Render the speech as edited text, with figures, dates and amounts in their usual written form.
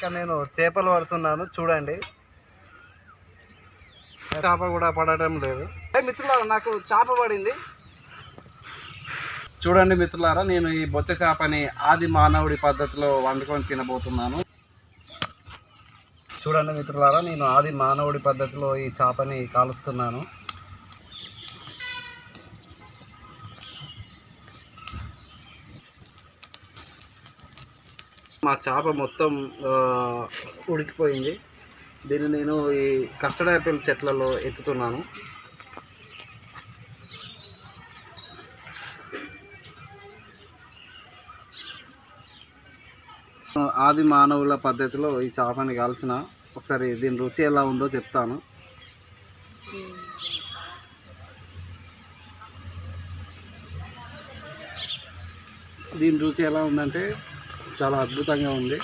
ఇక్కడ నేను చేపలు పడుతున్నాను చూడండి. చేప కూడా పడటం లేదు. మిత్రులారా నాకు చేప పడింది చూడండి మిత్రులారా. నేను ఈ బొచ్చ చేపని ఆది మానవుడి పద్ధతిలో వండుకొని తినబోతున్నాను. చూడండి మిత్రులారా, నేను ఆది మానవుడి పద్ధతిలో ఈ చేపని కాలుస్తున్నాను. మా చేప మొత్తం ఉడికిపోయింది. దీన్ని నేను ఈ కస్టర్డ్ యాపిల్ చెట్లలో ఎత్తుతున్నాను. ఆది మానవుల పద్ధతిలో ఈ చేపని కాల్చిన ఒకసారి దీని రుచి ఎలా ఉందో చెప్తాను. దీని రుచి ఎలా ఉందంటే చాలా అద్భుతంగా ఉంది.